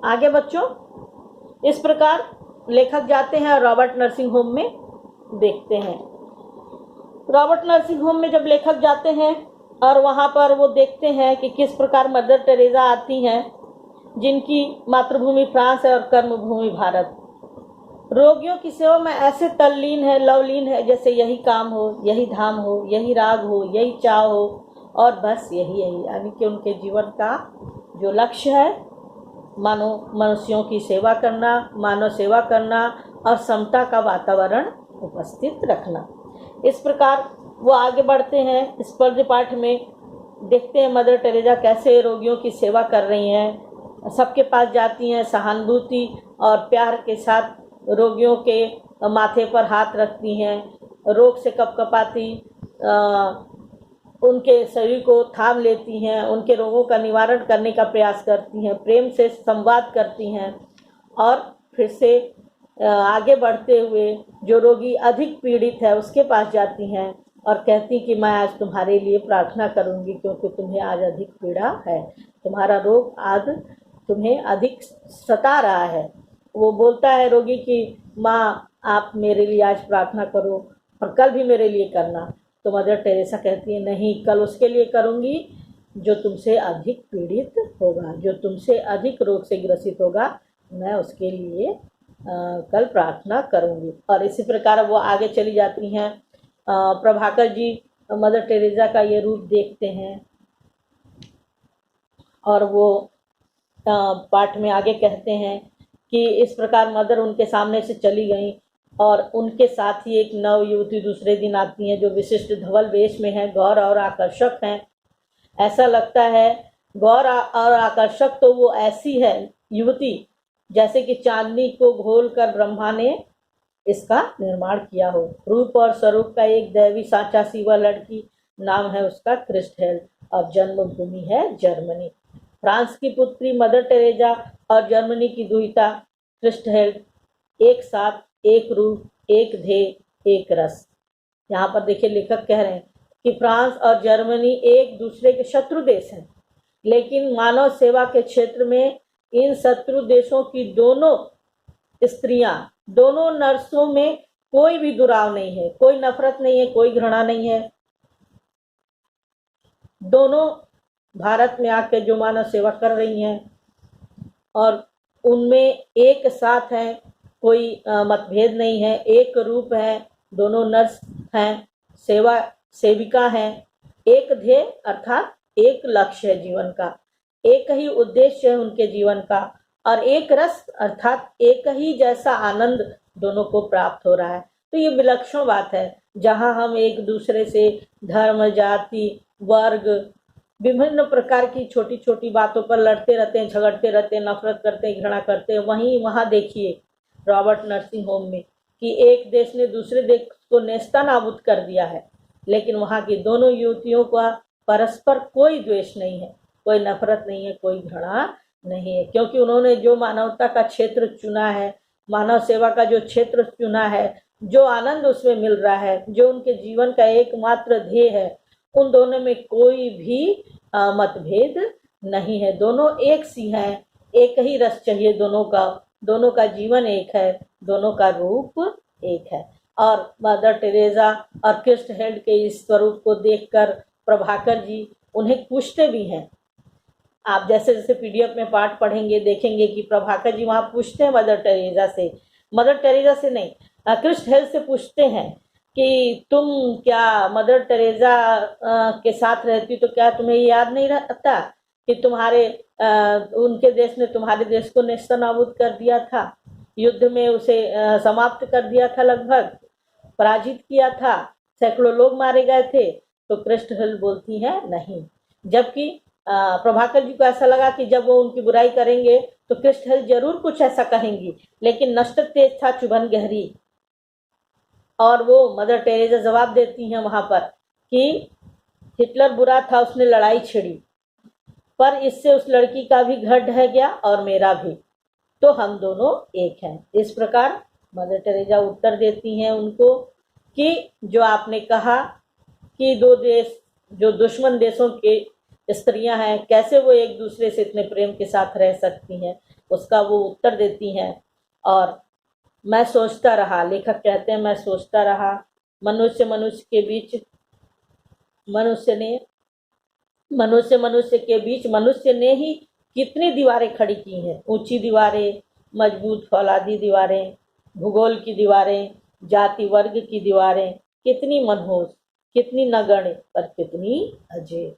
आगे बच्चों, इस प्रकार लेखक जाते हैं और रॉबर्ट नर्सिंग होम में देखते हैं। रॉबर्ट नर्सिंग होम में जब लेखक जाते हैं और वहाँ पर वो देखते हैं कि किस प्रकार मदर टेरेसा आती हैं, जिनकी मातृभूमि फ्रांस है और कर्मभूमि भारत। रोगियों की सेवा में ऐसे तल्लीन है, लवलीन है, जैसे यही काम हो, यही धाम हो, यही राग हो, यही चाव हो और बस यही यानी कि उनके जीवन का जो लक्ष्य है मानव मनुष्यों की सेवा करना, मानव सेवा करना और समता का वातावरण उपस्थित रखना। इस प्रकार वो आगे बढ़ते हैं। इस पद्य पाठ में देखते हैं मदर टेरेसा कैसे रोगियों की सेवा कर रही हैं, सबके पास जाती हैं, सहानुभूति और प्यार के साथ रोगियों के माथे पर हाथ रखती हैं, रोग से कपकपाती उनके शरीर को थाम लेती हैं, उनके रोगों का निवारण करने का प्रयास करती हैं, प्रेम से संवाद करती हैं और फिर से आगे बढ़ते हुए जो रोगी अधिक पीड़ित है उसके पास जाती हैं और कहती कि मैं आज तुम्हारे लिए प्रार्थना करूंगी, क्योंकि तुम्हें आज अधिक पीड़ा है, तुम्हारा रोग आज तुम्हें अधिक सता रहा है। वो बोलता है रोगी कि माँ आप मेरे लिए आज प्रार्थना करो और कल भी मेरे लिए करना। तो मदर टेरेसा कहती है नहीं, कल उसके लिए करूँगी जो तुमसे अधिक पीड़ित होगा, जो तुमसे अधिक रोग से ग्रसित होगा, मैं उसके लिए कल प्रार्थना करूँगी। और इसी प्रकार वो आगे चली जाती हैं। प्रभाकर जी मदर टेरेसा का ये रूप देखते हैं और वो पाठ में आगे कहते हैं कि इस प्रकार मदर उनके सामने से चली गई और उनके साथ ही एक नव युवती दूसरे दिन आती हैं जो विशिष्ट धवल वेश में है, गौर और आकर्षक हैं। ऐसा लगता है गौर और आकर्षक तो वो ऐसी है युवती जैसे कि चांदनी को घोल कर ब्रह्मा ने इसका निर्माण किया हो। रूप और स्वरूप का एक दैवी साचा सी वह लड़की, नाम है उसका क्रिस्टहेल्ड और जन्मभूमि है जर्मनी। फ्रांस की पुत्री मदर टेरेसा और जर्मनी की दुहिता क्रिस्टहेल्ड एक साथ, एक रूप, एक ध्येय, एक रस। यहाँ पर देखिए लेखक कह रहे हैं कि फ्रांस और जर्मनी एक दूसरे के शत्रु देश हैं, लेकिन मानव सेवा के क्षेत्र में इन शत्रु देशों की दोनों स्त्रियां, दोनों नर्सों में कोई भी दुराव नहीं है, कोई नफरत नहीं है, कोई घृणा नहीं है। दोनों भारत में आकर जो मानव सेवा कर रही हैं और उनमें एक साथ हैं, कोई मतभेद नहीं है, एक रूप है, दोनों नर्स हैं, सेवा सेविका हैं, एक ध्येय अर्थात एक लक्ष्य है जीवन का, एक ही उद्देश्य है उनके जीवन का और एक रस अर्थात एक ही जैसा आनंद दोनों को प्राप्त हो रहा है। तो ये विलक्षण बात है, जहाँ हम एक दूसरे से धर्म, जाति, वर्ग, विभिन्न प्रकार की छोटी छोटी बातों पर लड़ते रहते हैं, झगड़ते रहते हैं, नफरत करते हैं, घृणा करते हैं, वहीं वहाँ देखिए रॉबर्ट नर्सिंग होम में कि एक देश ने दूसरे देश को नेस्तनाबूद कर दिया है, लेकिन वहाँ की दोनों युवतियों का परस्पर कोई द्वेष नहीं है, कोई नफरत नहीं है, कोई घृणा नहीं है, क्योंकि उन्होंने जो मानवता का क्षेत्र चुना है, मानव सेवा का जो क्षेत्र चुना है, जो आनंद उसमें मिल रहा है, जो उनके जीवन का एकमात्र ध्येय है, उन दोनों में कोई भी मतभेद नहीं है। दोनों एक सी हैं, एक ही रस चाहिए दोनों का जीवन एक है, दोनों का रूप एक है। और मदर टेरेसा और क्रिस्टहेल्ड के इस स्वरूप को देखकर प्रभाकर जी उन्हें पूछते भी हैं। आप जैसे जैसे पीडीएफ में पाठ पढ़ेंगे देखेंगे कि प्रभाकर जी वहाँ पूछते हैं मदर टेरेसा से नहीं, क्रिस्टहेल्ड से पूछते हैं कि तुम क्या मदर टेरेसा के साथ रहती तो क्या तुम्हें याद नहीं रहता कि तुम्हारे उनके देश ने तुम्हारे देश को नेस्तनाबूद कर दिया था, युद्ध में उसे समाप्त कर दिया था, लगभग पराजित किया था, सैकड़ों लोग मारे गए थे। तो क्रिस्टहेल्ड बोलती है नहीं, जबकि प्रभाकर जी को ऐसा लगा कि जब वो उनकी बुराई करेंगे तो क्रिस्टहेल्ड जरूर कुछ ऐसा कहेंगी, लेकिन नष्ट तेज था चुभन गहरी। और वो मदर टेरेसा जवाब देती हैं वहां पर कि हिटलर बुरा था, उसने लड़ाई छिड़ी, पर इससे उस लड़की का भी घर ढह गया और मेरा भी, तो हम दोनों एक हैं। इस प्रकार मदर टेरेसा उत्तर देती हैं उनको कि जो आपने कहा कि दो देश जो दुश्मन देशों के स्त्रियां हैं, कैसे वो एक दूसरे से इतने प्रेम के साथ रह सकती हैं, उसका वो उत्तर देती हैं। और मैं सोचता रहा, लेखक कहते हैं, मैं सोचता रहा, मनुष्य मनुष्य के बीच मनुष्य ने मनुष्य के बीच मनुष्य ने ही कितनी दीवारें खड़ी की हैं, ऊंची दीवारें, मजबूत फौलादी दीवारें, भूगोल की दीवारें, जाति वर्ग की दीवारें, कितनी मनहूस, कितनी नगण्य, पर कितनी अजय।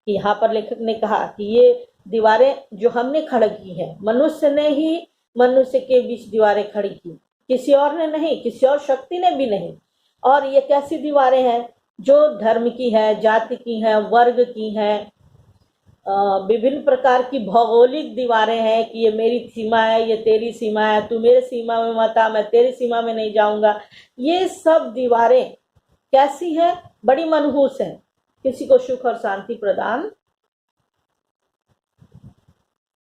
यहाँ पर लेखक ने कहा कि ये दीवारें जो हमने खड़ी की हैं, मनुष्य ने ही मनुष्य के बीच दीवारें खड़ी की, किसी और ने नहीं, किसी और शक्ति ने भी नहीं। और ये कैसी दीवारें हैं? जो धर्म की है, जाति की है, वर्ग की हैं, विभिन्न प्रकार की भौगोलिक दीवारें हैं कि ये मेरी सीमा है, ये तेरी सीमा है, तू मेरे सीमा में मत आ, मैं तेरी सीमा में नहीं जाऊंगा। ये सब दीवारें कैसी हैं? बड़ी मनहूस हैं, किसी को सुख और शांति प्रदान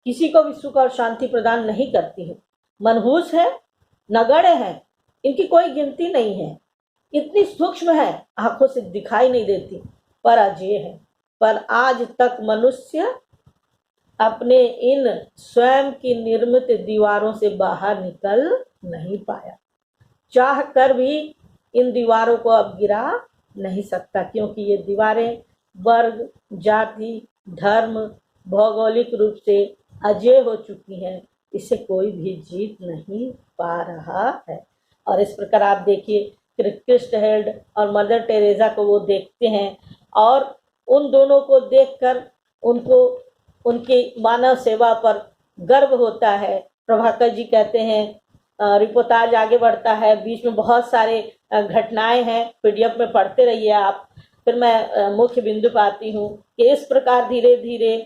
किसी को भी सुख और शांति प्रदान नहीं करती है। मनहूस है, नगण्य है, इनकी कोई गिनती नहीं है, इतनी सूक्ष्म है, आंखों से दिखाई नहीं देती, पर अजेय है। पर आज तक मनुष्य अपने इन स्वयं की निर्मित दीवारों से बाहर निकल नहीं पाया। चाह कर भी इन दीवारों को अब गिरा नहीं सकता, क्योंकि ये दीवारें वर्ग, जाति, धर्म, भौगोलिक रूप से अजेय हो चुकी हैं, इसे कोई भी जीत नहीं पा रहा है। और इस प्रकार आप देखिए, क्रिस्ट हेल्ड और मदर टेरेसा को वो देखते हैं, और उन दोनों को देखकर उनको उनकी मानव सेवा पर गर्व होता है। प्रभाकर जी कहते हैं, रिपोर्टाज आगे बढ़ता है, बीच में बहुत सारे घटनाएं हैं, पीडीएफ में पढ़ते रहिए आप, फिर मैं मुख्य बिंदु पर आती हूँ कि इस प्रकार धीरे धीरे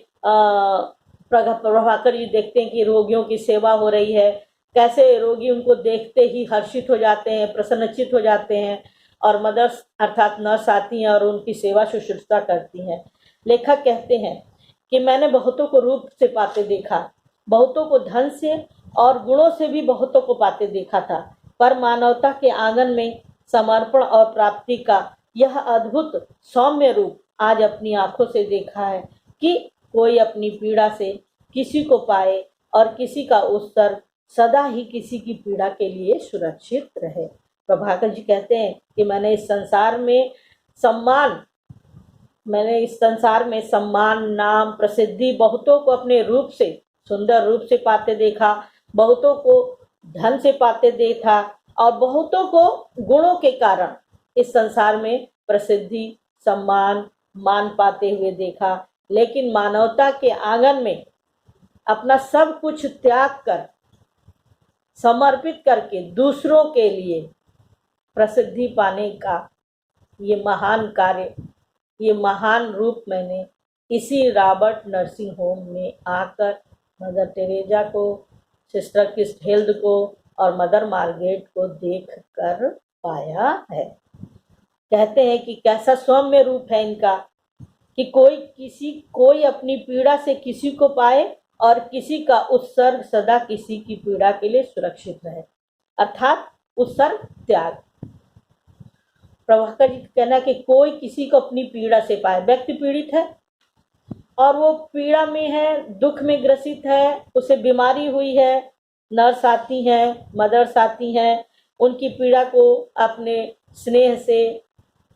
प्रभाकर जी देखते हैं कि रोगियों की सेवा हो रही है, कैसे रोगी उनको देखते ही हर्षित हो जाते हैं, प्रसन्नचित हो जाते हैं, और मदर्स अर्थात नर्स आती हैं और उनकी सेवा शुश्रूषा करती हैं। लेखक कहते हैं कि मैंने बहुतों को रूप से पाते देखा, बहुतों को धन से और गुणों से भी बहुतों को पाते देखा था, पर मानवता के आंगन में समर्पण और प्राप्ति का यह अद्भुत सौम्य रूप आज अपनी आंखों से देखा है कि कोई अपनी पीड़ा से किसी को पाए और किसी का उत्सर्ग सदा ही किसी की पीड़ा के लिए सुरक्षित रहे। प्रभाकर जी कहते हैं कि मैंने इस संसार में सम्मान, नाम, प्रसिद्धि बहुतों को अपने रूप से, सुंदर रूप से पाते देखा, बहुतों को धन से पाते देखा, और बहुतों को गुणों के कारण इस संसार में प्रसिद्धि, सम्मान, मान पाते हुए देखा। लेकिन मानवता के आंगन में अपना सब कुछ त्याग कर, समर्पित करके दूसरों के लिए प्रसिद्धि पाने का ये महान कार्य, ये महान रूप मैंने इसी रॉबर्ट नर्सिंग होम में आकर मदर टेरेसा को, सिस्टर क्रिस्ट हेल्ड को और मदर मार्गरेट को देख कर पाया है। कहते हैं कि कैसा सौम्य रूप है इनका कि कोई अपनी पीड़ा से किसी को पाए और किसी का उत्सर्ग सदा किसी की पीड़ा के लिए सुरक्षित रहे, अर्थात उत्सर्ग त्याग। प्रभाकर जी का कहना है कि कोई किसी को अपनी पीड़ा से पाए, व्यक्ति पीड़ित है और वो पीड़ा में है, दुख में ग्रसित है, उसे बीमारी हुई है, नर्स आती हैं, मदर्स आती हैं, उनकी पीड़ा को अपने स्नेह से,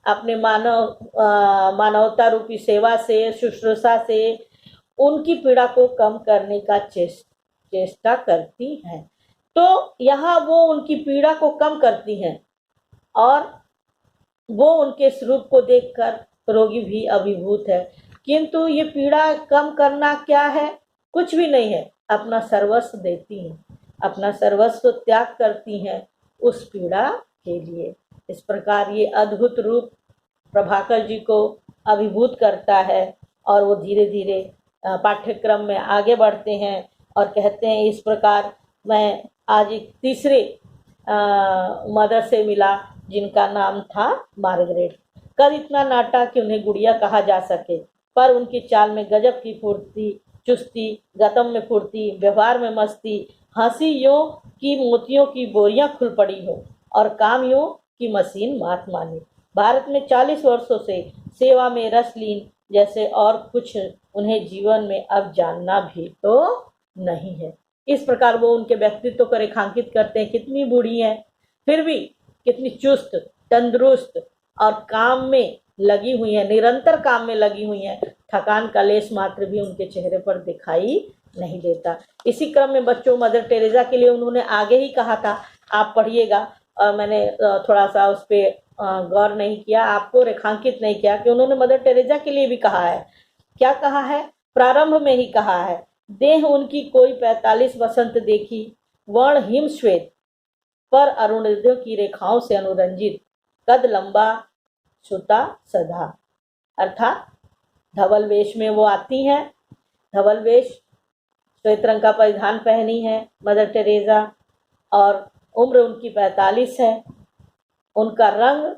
अपने मानवता रूपी सेवा से, शुश्रूषा से उनकी पीड़ा को कम करने का चेष्टा करती हैं। तो यहाँ वो उनकी पीड़ा को कम करती हैं और वो उनके स्वरूप को देखकर रोगी भी अभिभूत है। किंतु ये पीड़ा कम करना क्या है? कुछ भी नहीं है, अपना सर्वस्व देती हैं, अपना सर्वस्व त्याग करती हैं उस पीड़ा के लिए। इस प्रकार ये अद्भुत रूप प्रभाकर जी को अभिभूत करता है और वो धीरे धीरे पाठ्यक्रम में आगे बढ़ते हैं और कहते हैं, इस प्रकार मैं आज एक तीसरे मदर से मिला जिनका नाम था मार्गरेट। कद इतना नाटा कि उन्हें गुड़िया कहा जा सके, पर उनकी चाल में गजब की फुर्ती, चुस्ती, गतम में फुर्ती, व्यवहार में मस्ती, हंसी यूं कि मोतियों की बोरियां खुल पड़ी हो और काम यूं कि मशीन मात माने। भारत में 40 वर्षों से सेवा में रस लीन जैसे और कुछ उन्हें जीवन में अब जानना भी तो नहीं है। इस प्रकार वो उनके व्यक्तित्व को रेखांकित करते हैं। कितनी बूढ़ी हैं फिर भी कितनी चुस्त, तंदुरुस्त और काम में लगी हुई है, निरंतर काम में लगी हुई है। थकान का लेश मात्र भी उनके चेहरे पर दिखाई नहीं देता। इसी क्रम में बच्चों, मदर टेरेसा के लिए उन्होंने आगे ही कहा था, आप पढ़िएगा, और मैंने थोड़ा सा उस पर गौर नहीं किया, आपको रेखांकित नहीं किया कि उन्होंने मदर टेरेसा के लिए भी कहा है। क्या कहा है? प्रारंभ में ही कहा है, देह उनकी कोई 45 वसंत देखी, वर्ण हिम श्वेत, पर अरुणोदय की रेखाओं से अनुरंजित, कद लंबा, सुता सधा। अर्थात धवल वेश में वो आती हैं। धवल वेश, श्वेत रंग का परिधान पहनी है मदर टेरेसा, और उम्र उनकी 45 है। उनका रंग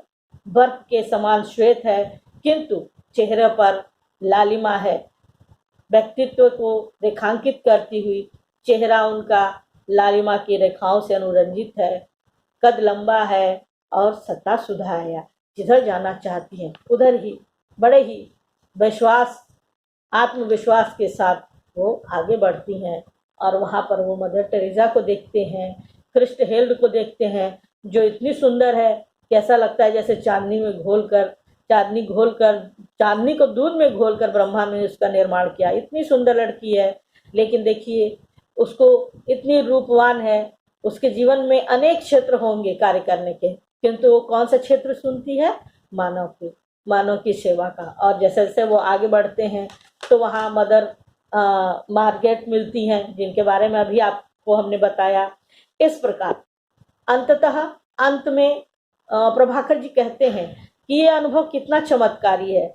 बर्फ के समान श्वेत है, किंतु चेहरे पर लालिमा है। व्यक्तित्व को रेखांकित करती हुई चेहरा उनका लालिमा की रेखाओं से अनुरंजित है। कद लंबा है और सत्ता सुधा है। जिधर जाना चाहती हैं उधर ही बड़े ही विश्वास, आत्मविश्वास के साथ वो आगे बढ़ती हैं। और वहाँ पर वो मदर टेरेसा को देखते हैं, क्रिस्ट हेल्ड को देखते हैं, जो इतनी सुंदर है कि ऐसा लगता है जैसे चांदनी को दूध में घोलकर ब्रह्मा ने उसका निर्माण किया। इतनी सुंदर लड़की है, लेकिन देखिए उसको इतनी रूपवान है। उसके जीवन में अनेक क्षेत्र होंगे कार्य करने के, किंतु वो कौन सा क्षेत्र चुनती है? मानव की सेवा का। और जैसे जैसे वो आगे बढ़ते हैं तो वहाँ मदर मार्गरेट मिलती हैं, जिनके बारे में अभी आपको हमने बताया। इस प्रकार अंततः अंत में प्रभाकर जी कहते हैं कि ये अनुभव कितना चमत्कारी है।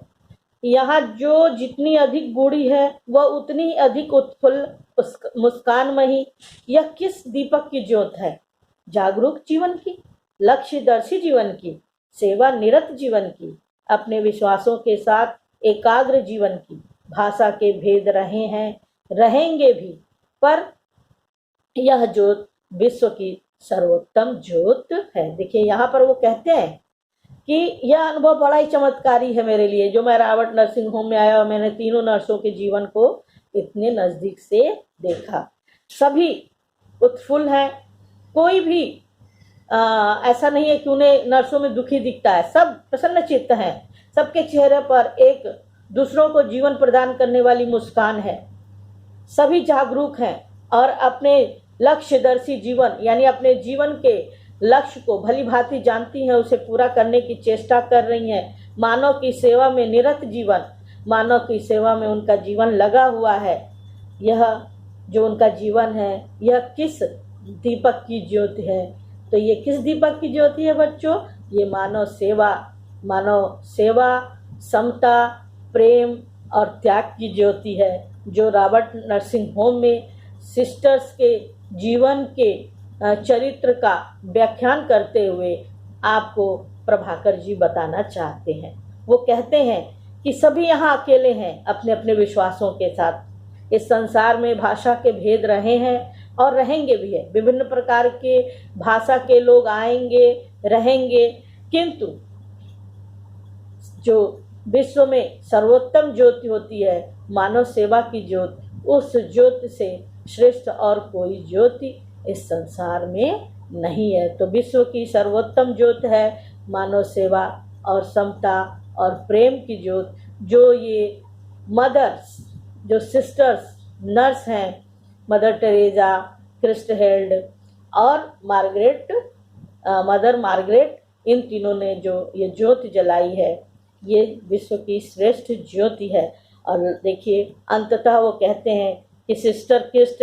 यहाँ जो जितनी अधिक बूढ़ी है वह उतनी अधिक उत्फुल्ल मुस्कानमयी। यह किस दीपक की ज्योत है? जागरूक जीवन की, लक्ष्यदर्शी जीवन की, सेवा निरत जीवन की, अपने विश्वासों के साथ एकाग्र जीवन की। भाषा के भेद रहे हैं, रहेंगे भी, पर यह ज्योत विश्व की सर्वोत्तम ज्योत है। देखिए यहाँ पर वो कहते हैं कि यह अनुभव बड़ा ही चमत्कारी है मेरे लिए, जो मैं रॉबर्ट नर्सिंग होम में आया और मैंने तीनों नर्सों के जीवन को इतने नज़दीक से देखा। सभी उत्फुल्ल हैं, कोई भी ऐसा नहीं है कि उन्हें नर्सों में दुखी दिखता है। सब प्रसन्न चित्त हैं, सबके चेहरे पर एक दूसरों को जीवन प्रदान करने वाली मुस्कान है। सभी जागरूक हैं और अपने लक्ष्यदर्शी जीवन, यानी अपने जीवन के लक्ष्य को भली भांति जानती हैं, उसे पूरा करने की चेष्टा कर रही हैं। मानव की सेवा में निरत जीवन, मानव की सेवा में उनका जीवन लगा हुआ है। यह जो उनका जीवन है, यह किस दीपक की ज्योति है? तो ये किस दीपक की ज्योति है बच्चों? ये मानव सेवा, समता, प्रेम और त्याग की ज्योति है, जो रॉबर्ट नर्सिंग होम में सिस्टर्स के जीवन के चरित्र का व्याख्यान करते हुए आपको प्रभाकर जी बताना चाहते हैं। वो कहते हैं कि सभी यहाँ अकेले हैं अपने अपने विश्वासों के साथ। इस संसार में भाषा के भेद रहे हैं और रहेंगे भी है। विभिन्न प्रकार के भाषा के लोग आएंगे, रहेंगे, किंतु जो विश्व में सर्वोत्तम ज्योति होती है, मानव सेवा की ज्योत, उस ज्योति से श्रेष्ठ और कोई ज्योति इस संसार में नहीं है। तो विश्व की सर्वोत्तम ज्योत है मानव सेवा और समता और प्रेम की ज्योत, जो ये मदर्स, जो सिस्टर्स नर्स हैं, मदर टेरेसा, क्रिस्ट हेल्ड और मदर मार्गरेट, इन तीनों ने जो ये ज्योति जलाई है, ये विश्व की श्रेष्ठ ज्योति है। और देखिए अंततः वो कहते हैं कि सिस्टर क्रिस्ट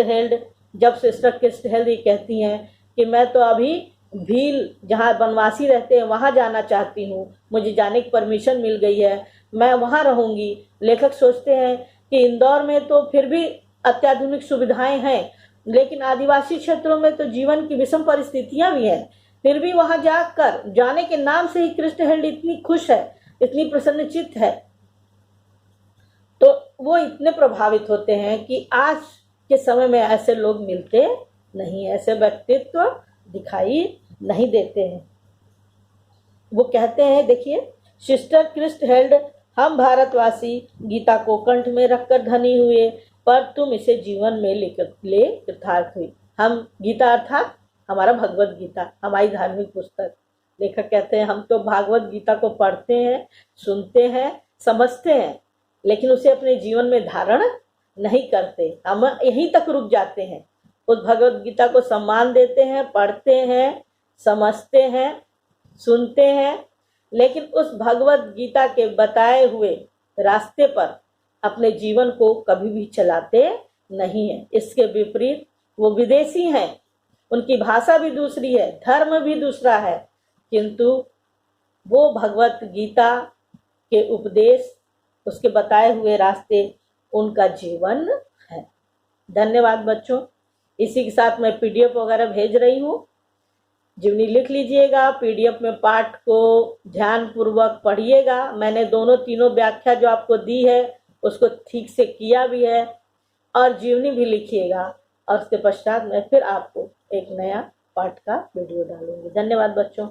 हेल्ड ये कहती हैं कि मैं तो अभी भील, जहाँ बनवासी रहते हैं, वहाँ जाना चाहती हूँ। मुझे जाने की परमिशन मिल गई है, मैं वहाँ रहूँगी। लेखक सोचते हैं कि इंदौर में तो फिर भी अत्याधुनिक सुविधाएं हैं, लेकिन आदिवासी क्षेत्रों में तो जीवन की विषम परिस्थितियाँ भी हैं। फिर भी वहाँ जाने के नाम से ही क्रिस्ट हेल्ड इतनी खुश है, इतनी प्रसन्नचित्त है। तो वो इतने प्रभावित होते हैं कि आज के समय में ऐसे लोग मिलते नहीं, ऐसे व्यक्तित्व दिखाई नहीं देते हैं। वो कहते हैं, देखिए, सिस्टर क्रिस्ट हेल्ड हम भारतवासी गीता को कंठ में रखकर धनी हुए, पर तुम इसे जीवन में लेकर ले कृतार्थ हुई। हम गीता अर्थात हमारा भगवत गीता, हमारी धार्मिक पुस्तक। लेखक कहते हैं हम तो भागवत गीता को पढ़ते हैं, सुनते हैं, समझते हैं, लेकिन उसे अपने जीवन में धारण नहीं करते। हम यहीं तक रुक जाते हैं। उस भगवत गीता को सम्मान देते हैं, पढ़ते हैं, समझते हैं, सुनते हैं, लेकिन उस भगवत गीता के बताए हुए रास्ते पर अपने जीवन को कभी भी चलाते नहीं है। इसके विपरीत वो विदेशी हैं, उनकी भाषा भी दूसरी है, धर्म भी दूसरा है, किंतु वो भगवत गीता के उपदेश, उसके बताए हुए रास्ते उनका जीवन है। धन्यवाद बच्चों। इसी के साथ मैं पीडीएफ वगैरह भेज रही हूँ, जीवनी लिख लीजिएगा। पीडीएफ में पाठ को ध्यान पूर्वक पढ़िएगा। मैंने दोनों तीनों व्याख्या जो आपको दी है उसको ठीक से किया भी है, और जीवनी भी लिखिएगा, और उसके पश्चात मैं फिर आपको एक नया पाठ का वीडियो डालूंगी। धन्यवाद बच्चों।